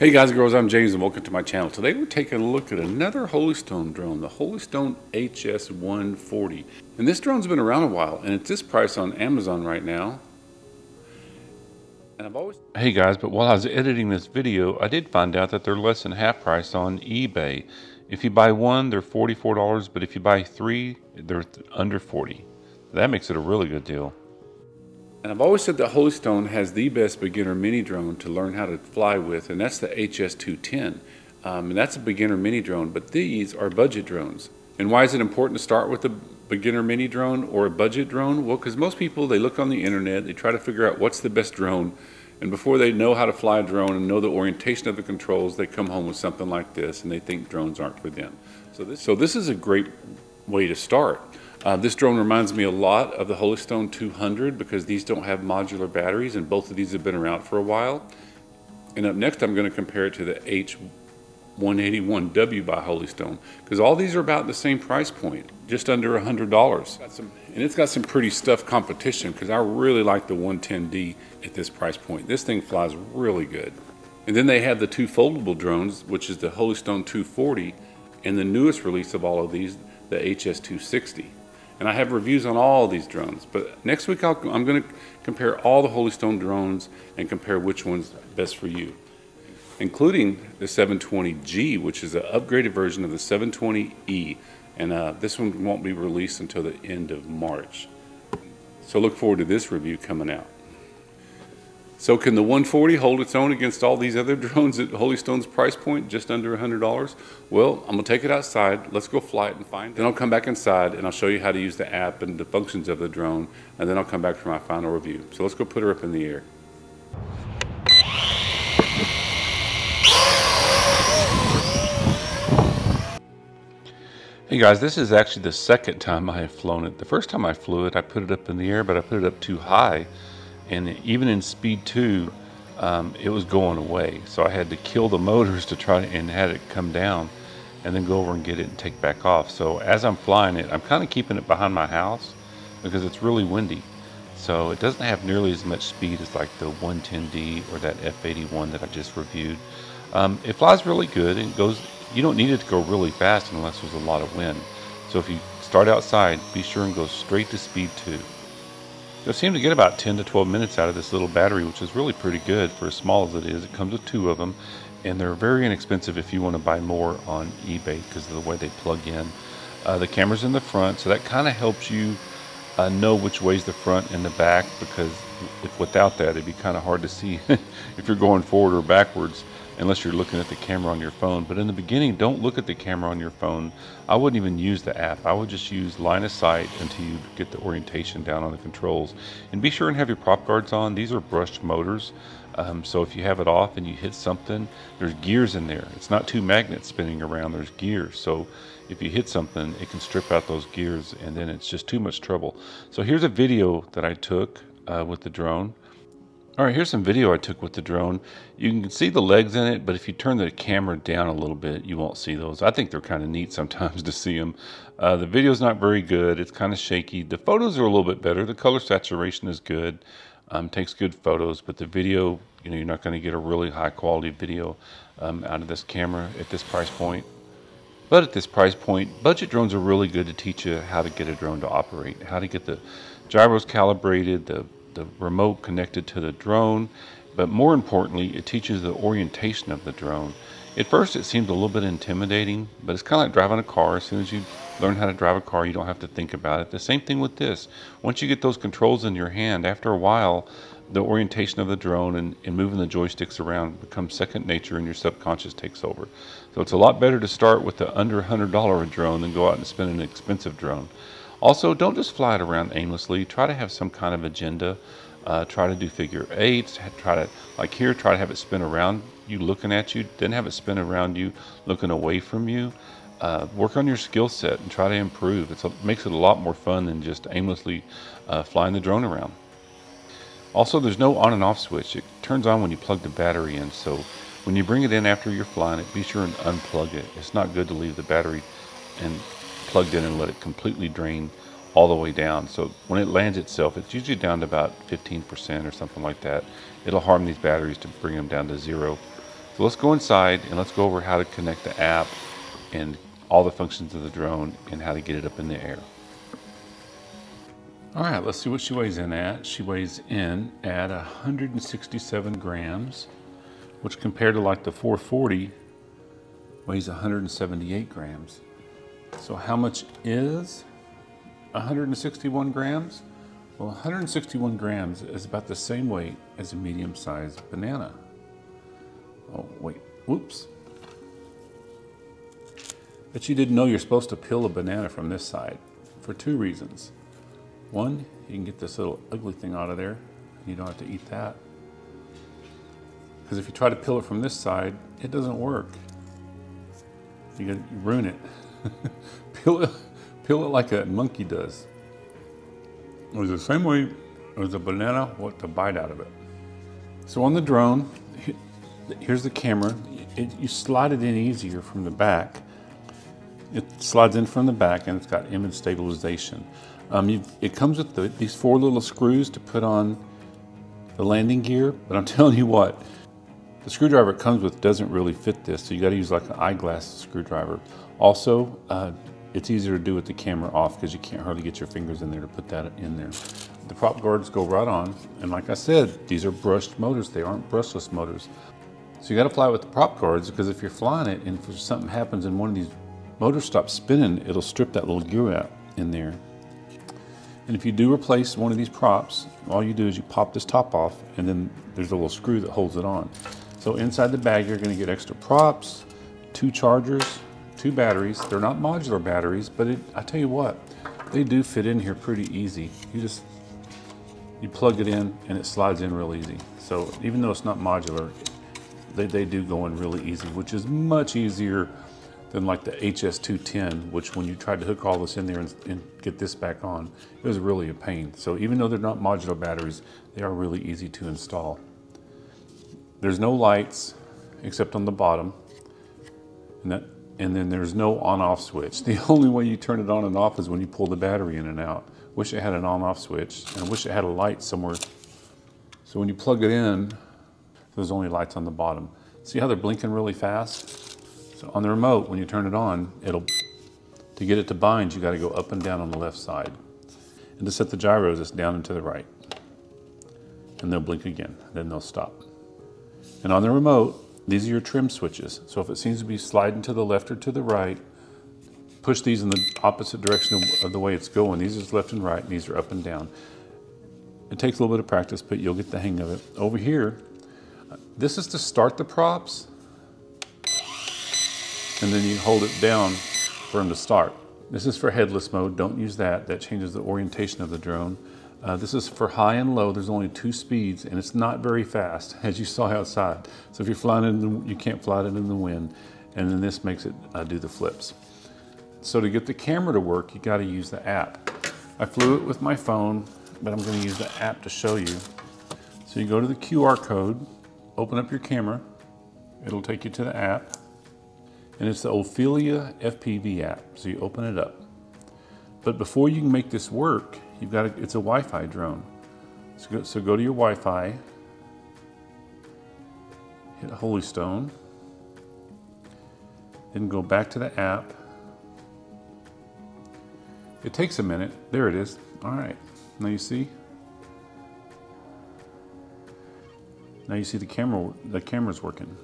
Hey guys and girls, I'm James and welcome to my channel. Today we're taking a look at another Holystone drone, the Holystone HS140. And this drone's been around a while and it's this price on Amazon right now. And Hey guys, but while I was editing this video, I did find out that they're less than half price on eBay. If you buy one, they're $44, but if you buy three, they're under $40. That makes it a really good deal. And I've always said that Holystone has the best beginner mini drone to learn how to fly with, and that's the HS210. And that's a beginner mini drone, but these are budget drones. And why is it important to start with a beginner mini drone or a budget drone? Well, because most people, they look on the internet, they try to figure out what's the best drone, and before they know how to fly a drone and know the orientation of the controls, they come home with something like this and they think drones aren't for them. So this is a great way to start. This drone reminds me a lot of the Holystone 200 because these don't have modular batteries and both of these have been around for a while. And up next I'm going to compare it to the HS140W by Holystone because all these are about the same price point, just under $100. And it's got some pretty stuffed competition because I really like the 110D at this price point. This thing flies really good. And then they have the two foldable drones, which is the Holystone 240 and the newest release of all of these, the HS260. And I have reviews on all these drones, but next week I'm going to compare all the Holystone drones and compare which one's best for you, including the 720G, which is an upgraded version of the 720E, and this one won't be released until the end of March. So look forward to this review coming out. So can the 140 hold its own against all these other drones at Holystone's price point, just under $100? Well, I'm gonna take it outside, let's go fly it and find it. Then I'll come back inside and I'll show you how to use the app and the functions of the drone, and then I'll come back for my final review. So let's go put her up in the air. Hey guys, this is actually the second time I have flown it. The first time I flew it, I put it up in the air, but I put it up too high. And even in speed 2, it was going away. So I had to kill the motors to try and had it come down and then go over and get it and take back off. So as I'm flying it, I'm kind of keeping it behind my house because it's really windy. So it doesn't have nearly as much speed as like the 110D or that F81 that I just reviewed. It flies really good and goes, you don't need it to go really fast unless there's a lot of wind. So if you start outside, be sure and go straight to speed 2. I seem to get about 10 to 12 minutes out of this little battery, which is really pretty good for as small as it is. It comes with two of them, and they're very inexpensive if you want to buy more on eBay because of the way they plug in. The camera's in the front, so that kind of helps you know which way's the front and the back, because if without that, it'd be kind of hard to see if you're going forward or backwards, unless you're looking at the camera on your phone. But in the beginning, don't look at the camera on your phone. I wouldn't even use the app. I would just use line of sight until you get the orientation down on the controls. And be sure and have your prop guards on. These are brushed motors. So if you have it off and you hit something, there's gears in there. It's not two magnets spinning around, there's gears. So if you hit something, it can strip out those gears and then it's just too much trouble. So here's a video that I took with the drone. Alright, here's some video I took with the drone. You can see the legs in it, but if you turn the camera down a little bit, you won't see those. I think they're kind of neat sometimes to see them. The video's not very good. It's kind of shaky. The photos are a little bit better. The color saturation is good. Takes good photos, but the video, you're not going to get a really high quality video out of this camera at this price point. But at this price point, budget drones are really good to teach you how to get a drone to operate, how to get the gyros calibrated, the remote connected to the drone, but more importantly, it teaches the orientation of the drone. At first it seems a little bit intimidating, but it's kind of like driving a car. As soon as you learn how to drive a car, you don't have to think about it. The same thing with this. Once you get those controls in your hand, after a while, the orientation of the drone and moving the joysticks around becomes second nature and your subconscious takes over. So it's a lot better to start with the under $100 drone than go out and spend an expensive drone. Also, don't just fly it around aimlessly. Try to have some kind of agenda. Try to do figure eights. Try to, like here, try to have it spin around you looking at you, then have it spin around you looking away from you. Work on your skill set and try to improve. It makes it a lot more fun than just aimlessly flying the drone around. Also, there's no on and off switch. It turns on when you plug the battery in. So when you bring it in after you're flying it, be sure and unplug it. It's not good to leave the battery and plugged in and let it completely drain all the way down. So when it lands itself, it's usually down to about 15% or something like that. It'll harm these batteries to bring them down to 0. So let's go inside and let's go over how to connect the app and all the functions of the drone and how to get it up in the air. All right, let's see what she weighs in at. She weighs in at 167 grams, which compared to like the 440 weighs 178 grams. So how much is 161 grams? Well, 161 grams is about the same weight as a medium-sized banana. Oh, wait, whoops. But you didn't know you're supposed to peel a banana from this side for two reasons. One, you can get this little ugly thing out of there, and you don't have to eat that. Because if you try to peel it from this side, it doesn't work. You ruin it. Peel it like a monkey does. It was the same way as a banana, what to bite out of it. So on the drone, here's the camera. You slide it in easier from the back. It slides in from the back and it's got image stabilization. It comes with these four little screws to put on the landing gear, but I'm telling you what, the screwdriver it comes with doesn't really fit this, so you got to use like an eyeglass screwdriver. Also, it's easier to do with the camera off because you can't hardly get your fingers in there to put that in there. The prop guards go right on, and like I said, these are brushed motors. They aren't brushless motors. So you got to fly with the prop guards, because if you're flying it and if something happens and one of these motors stops spinning, it'll strip that little gear out in there. And if you do replace one of these props, all you do is you pop this top off, and then there's a little screw that holds it on. So inside the bag, you're going to get extra props, 2 chargers, 2 batteries. They're not modular batteries, but I tell you what, they do fit in here pretty easy. You plug it in and it slides in real easy. So even though it's not modular, they do go in really easy, which is much easier than like the HS140, which when you tried to hook all this in there and get this back on, it was really a pain. So even though they're not modular batteries, they are really easy to install. There's no lights except on the bottom, and then there's no on-off switch. The only way you turn it on and off is when you pull the battery in and out. Wish it had an on-off switch, and I wish it had a light somewhere. So when you plug it in, there's only lights on the bottom. See how they're blinking really fast? So on the remote, when you turn it on, to get it to bind, you got to go up and down on the left side. And to set the gyros, it's down and to the right. And they'll blink again, then they'll stop. And on the remote, these are your trim switches. So if it seems to be sliding to the left or to the right, push these in the opposite direction of the way it's going. These are left and right, and these are up and down. It takes a little bit of practice, but you'll get the hang of it. Over here, this is to start the props, and then you hold it down for them to start. This is for headless mode. Don't use that. That changes the orientation of the drone. This is for high and low. There's only 2 speeds, and it's not very fast, as you saw outside. So if you're flying you can't fly it in the wind, and then this makes it do the flips. So to get the camera to work, you got to use the app. I flew it with my phone, but I'm going to use the app to show you. So you go to the QR code, open up your camera. It'll take you to the app. And it's the Ophelia FPV app, so you open it up. But before you can make this work, it's a Wi-Fi drone. So go to your Wi-Fi, hit Holy Stone, then go back to the app. It takes a minute. There it is. All right, now you see? Now you see the camera's working.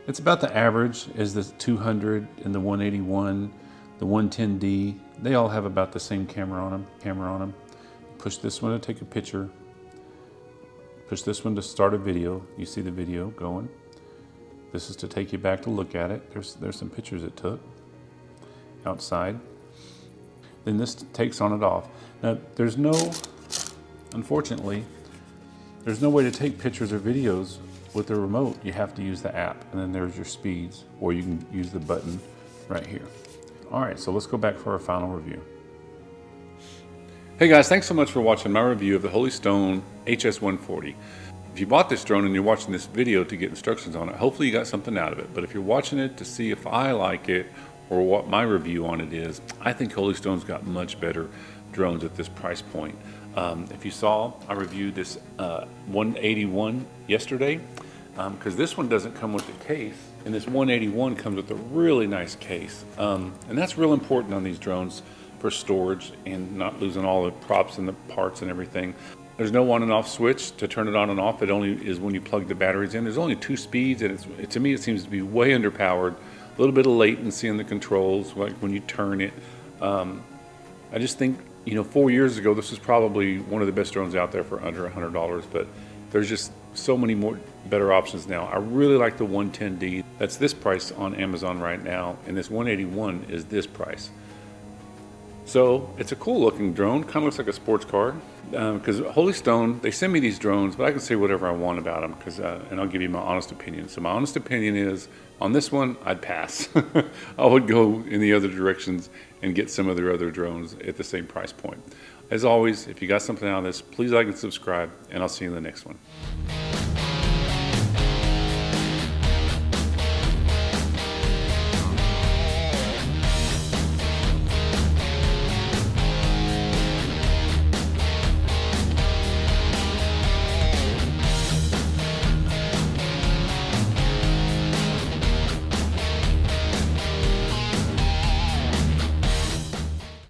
It's about the average is the 200 and the 181, the 110D. They all have about the same camera on them. Push this one to take a picture. Push this one to start a video. You see the video going. This is to take you back to look at it. There's some pictures it took outside. Then this takes on it off. Now unfortunately, there's no way to take pictures or videos with the remote. You have to use the app, and then there's your speeds, or you can use the button right here. All right, so let's go back for our final review. Hey guys, thanks so much for watching my review of the Holy Stone HS140. If you bought this drone and you're watching this video to get instructions on it, hopefully you got something out of it. But if you're watching it to see if I like it or what my review on it is, I think Holy Stone's got much better drones at this price point. If you saw, I reviewed this 181 yesterday. because this one doesn't come with the case, and this 181 comes with a really nice case. And that's real important on these drones for storage and not losing all the props and the parts and everything. There's no on and off switch to turn it on and off. It only is when you plug the batteries in. There's only 2 speeds, and to me it seems to be way underpowered. A little bit of latency in the controls, like when you turn it. I just think, 4 years ago, this was probably one of the best drones out there for under $100, but there's just so many more better options now. I really like the 110D. That's this price on Amazon right now, and this 181 is this price. So it's a cool looking drone, kind of looks like a sports car. Because Holy Stone, they send me these drones, but I can say whatever I want about them, and I'll give you my honest opinion. So my honest opinion is, on this one, I'd pass. I would go in the other directions and get some of their other drones at the same price point. As always, if you got something out of this, please like and subscribe, and I'll see you in the next one.